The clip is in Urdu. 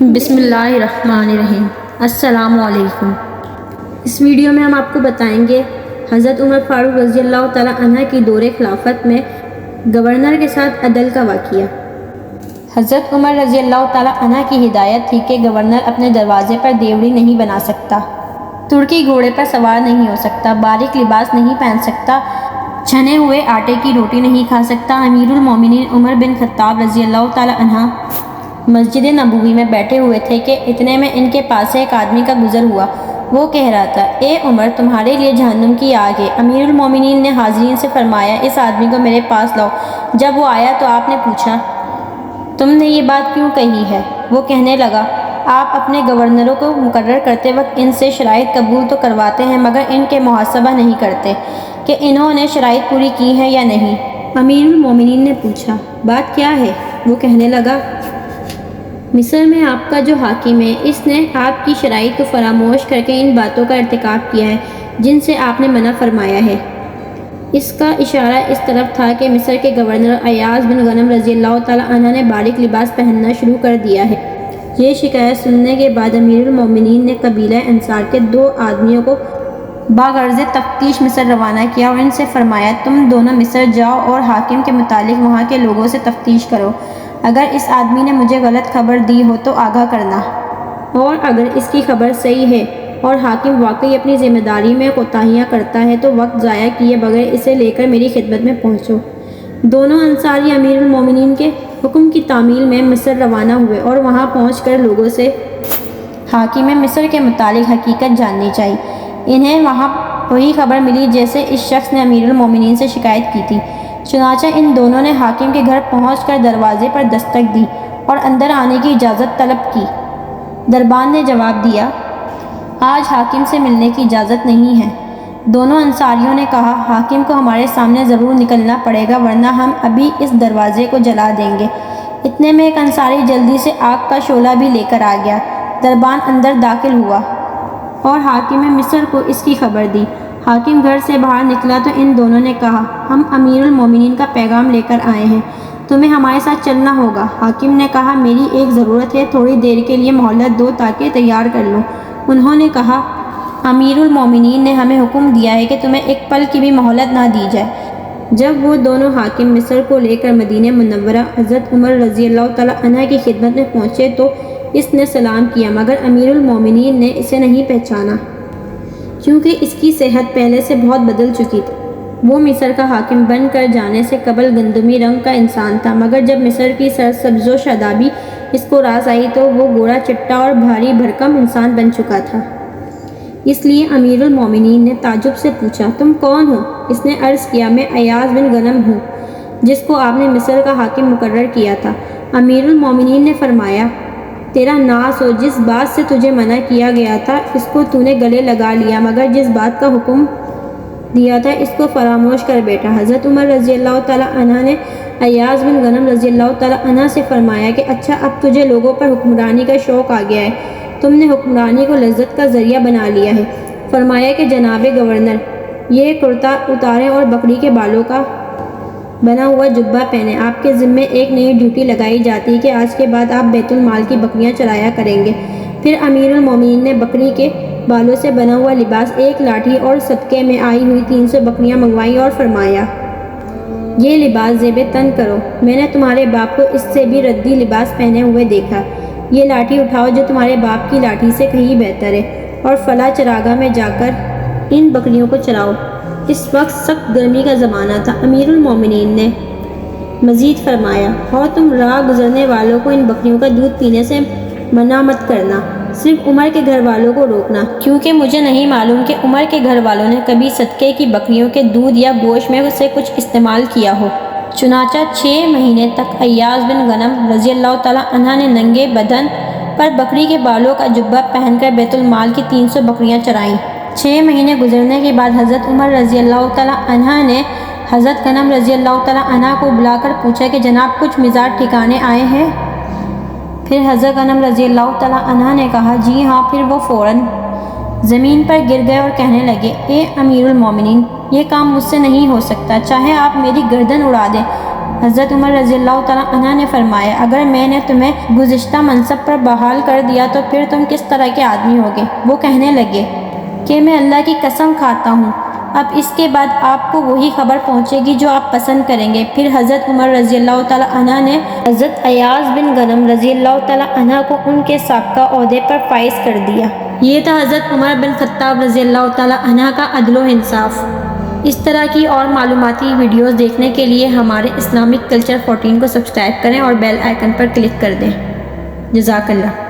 بسم اللہ الرحمن الرحیم۔ السلام علیکم۔ اس ویڈیو میں ہم آپ کو بتائیں گے حضرت عمر فاروق رضی اللہ تعالیٰ عنہ کی دور خلافت میں گورنر کے ساتھ عدل کا واقعہ۔ حضرت عمر رضی اللہ تعالیٰ عنہ کی ہدایت تھی کہ گورنر اپنے دروازے پر دیوڑی نہیں بنا سکتا، ترکی گھوڑے پر سوار نہیں ہو سکتا، باریک لباس نہیں پہن سکتا، چھنے ہوئے آٹے کی روٹی نہیں کھا سکتا۔ امیر المومنین عمر بن خطاب رضی اللہ تعالیٰ عنہ مسجد نبوی میں بیٹھے ہوئے تھے کہ اتنے میں ان کے پاس سے ایک آدمی کا گزر ہوا۔ وہ کہہ رہا تھا، اے عمر، تمہارے لیے جہنم کی آگ ہے۔ امیر المومنین نے حاضرین سے فرمایا، اس آدمی کو میرے پاس لاؤ۔ جب وہ آیا تو آپ نے پوچھا، تم نے یہ بات کیوں کہی ہے؟ وہ کہنے لگا، آپ اپنے گورنروں کو مقرر کرتے وقت ان سے شرائط قبول تو کرواتے ہیں مگر ان کے محاسبہ نہیں کرتے کہ انہوں نے شرائط پوری کی ہے یا نہیں۔ امیر المومنین نے پوچھا، بات کیا ہے؟ وہ کہنے لگا، مصر میں آپ کا جو حاکم ہے، اس نے آپ کی شرائط کو فراموش کر کے ان باتوں کا ارتکاب کیا ہے جن سے آپ نے منع فرمایا ہے۔ اس کا اشارہ اس طرف تھا کہ مصر کے گورنر ایاز بن غنم رضی اللہ تعالیٰ عنہ نے باریک لباس پہننا شروع کر دیا ہے۔ یہ شکایت سننے کے بعد امیر المومنین نے قبیلہ انصار کے 2 آدمیوں کو باغرض تفتیش مصر روانہ کیا اور ان سے فرمایا، تم دونوں مصر جاؤ اور حاکم کے متعلق وہاں کے لوگوں سے تفتیش کرو۔ اگر اس آدمی نے مجھے غلط خبر دی ہو تو آگاہ کرنا، اور اگر اس کی خبر صحیح ہے اور حاکم واقعی اپنی ذمہ داری میں کوتاہیاں کرتا ہے تو وقت ضائع کیے بغیر اسے لے کر میری خدمت میں پہنچو۔ دونوں انصاری امیر المومنین کے حکم کی تعمیل میں مصر روانہ ہوئے اور وہاں پہنچ کر لوگوں سے حاکم مصر کے متعلق حقیقت جاننی چاہیے۔ انہیں وہاں وہی خبر ملی جیسے اس شخص نے امیر المومنین سے شکایت کی تھی۔ چنانچہ ان دونوں نے حاکم کے گھر پہنچ کر دروازے پر دستک دی اور اندر آنے کی اجازت طلب کی۔ دربان نے جواب دیا، آج حاکم سے ملنے کی اجازت نہیں ہے۔ دونوں انصاریوں نے کہا، حاکم کو ہمارے سامنے ضرور نکلنا پڑے گا ورنہ ہم ابھی اس دروازے کو جلا دیں گے۔ اتنے میں ایک انصاری جلدی سے آگ کا شعلہ بھی لے کر آ گیا۔ دربان اندر داخل ہوا اور حاکم مصر کو اس کی خبر دی۔ حاکم گھر سے باہر نکلا تو ان دونوں نے کہا، ہم امیر المومنین کا پیغام لے کر آئے ہیں، تمہیں ہمارے ساتھ چلنا ہوگا۔ حاکم نے کہا، میری ایک ضرورت ہے، تھوڑی دیر کے لیے مہلت دو تاکہ تیار کر لوں۔ انہوں نے کہا، امیر المومنین نے ہمیں حکم دیا ہے کہ تمہیں ایک پل کی بھی مہلت نہ دی جائے۔ جب وہ دونوں حاکم مصر کو لے کر مدینہ منورہ حضرت عمر رضی اللہ تعالیٰ عنہ کی خدمت میں پہنچے تو اس نے سلام کیا مگر امیر المومنین نے اسے نہیں پہچانا کیونکہ اس کی صحت پہلے سے بہت بدل چکی تھی۔ وہ مصر کا حاکم بن کر جانے سے قبل گندمی رنگ کا انسان تھا مگر جب مصر کی سرسبز و شادابی اس کو راز آئی تو وہ گوڑا چٹا اور بھاری بھرکم انسان بن چکا تھا۔ اس لیے امیر المومنین نے تعجب سے پوچھا، تم کون ہو؟ اس نے عرض کیا، میں ایاز بن غنم ہوں جس کو آپ نے مصر کا حاکم مقرر کیا تھا۔ امیر المومنین نے فرمایا، تیرا ناس ہو، جس بات سے تجھے منع کیا گیا تھا اس کو تو نے گلے لگا لیا مگر جس بات کا حکم دیا تھا اس کو فراموش کر بیٹھا۔ حضرت عمر رضی اللہ تعالیٰ عنہ نے ایاز بن غنم رضی اللہ تعالیٰ عنہ سے فرمایا کہ اچھا، اب تجھے لوگوں پر حکمرانی کا شوق آ گیا ہے، تم نے حکمرانی کو لذت کا ذریعہ بنا لیا ہے۔ فرمایا کہ جناب گورنر، یہ کرتا اتاریں اور بکری کے بالوں کا بنا ہوا جبہ پہنے۔ آپ کے ذمے ایک نئی ڈیوٹی لگائی جاتی کہ آج کے بعد آپ بیت المال کی بکریاں چرایا کریں گے۔ پھر امیر المومنین نے بکری کے بالوں سے بنا ہوا لباس، ایک لاٹھی اور صدقے میں آئی ہوئی 300 بکریاں منگوائیں اور فرمایا، یہ لباس زیب تن کرو، میں نے تمہارے باپ کو اس سے بھی ردی لباس پہنے ہوئے دیکھا۔ یہ لاٹھی اٹھاؤ جو تمہارے باپ کی لاٹھی سے کہیں بہتر ہے اور فلاں چراگاہ میں جا کر ان بکریوں کو چراؤ۔ اس وقت سخت گرمی کا زمانہ تھا۔ امیر المومنین نے مزید فرمایا، اور تم راہ گزرنے والوں کو ان بکریوں کا دودھ پینے سے منع مت کرنا، صرف عمر کے گھر والوں کو روکنا، کیونکہ مجھے نہیں معلوم کہ عمر کے گھر والوں نے کبھی صدقے کی بکریوں کے دودھ یا گوشت میں سے کچھ استعمال کیا ہو۔ چنانچہ 6 مہینے تک ایاز بن غنم رضی اللہ تعالیٰ عنہ نے ننگے بدن پر بکری کے بالوں کا جبہ پہن کر بیت المال کی 300 بکریاں چرائیں۔ 6 مہینے گزرنے کے بعد حضرت عمر رضی اللہ تعالیٰ عنہ نے حضرت غنم رضی اللہ تعالیٰ عنہ کو بلا کر پوچھا کہ جناب کچھ مزاج ٹھکانے آئے ہیں؟ پھر حضرت غنم رضی اللہ تعالیٰ عنہ نے کہا، جی ہاں۔ پھر وہ فوراً زمین پر گر گئے اور کہنے لگے، اے امیر المومنین، یہ کام مجھ سے نہیں ہو سکتا، چاہے آپ میری گردن اڑا دیں حضرت عمر رضی اللہ تعالیٰ عنہ نے فرمایا اگر میں نے تمہیں گزشتہ منصب پر بحال کر دیا تو پھر تم کس طرح کے آدمی ہوگے؟ وہ کہنے لگے کہ میں اللہ کی قسم کھاتا ہوں اب اس کے بعد آپ کو وہی خبر پہنچے گی جو آپ پسند کریں گے۔ پھر حضرت عمر رضی اللہ تعالیٰ عنہ نے حضرت ایاز بن غنم رضی اللہ تعالیٰ عنہ کو ان کے سابقہ عہدے پر فائز کر دیا۔ یہ تھا حضرت عمر بن خطاب رضی اللہ تعالیٰ عنہ کا عدل و انصاف۔ اس طرح کی اور معلوماتی ویڈیوز دیکھنے کے لیے ہمارے اسلامک کلچر 14 کو سبسکرائب کریں اور بیل آئیکن پر کلک کر دیں۔ جزاک اللہ۔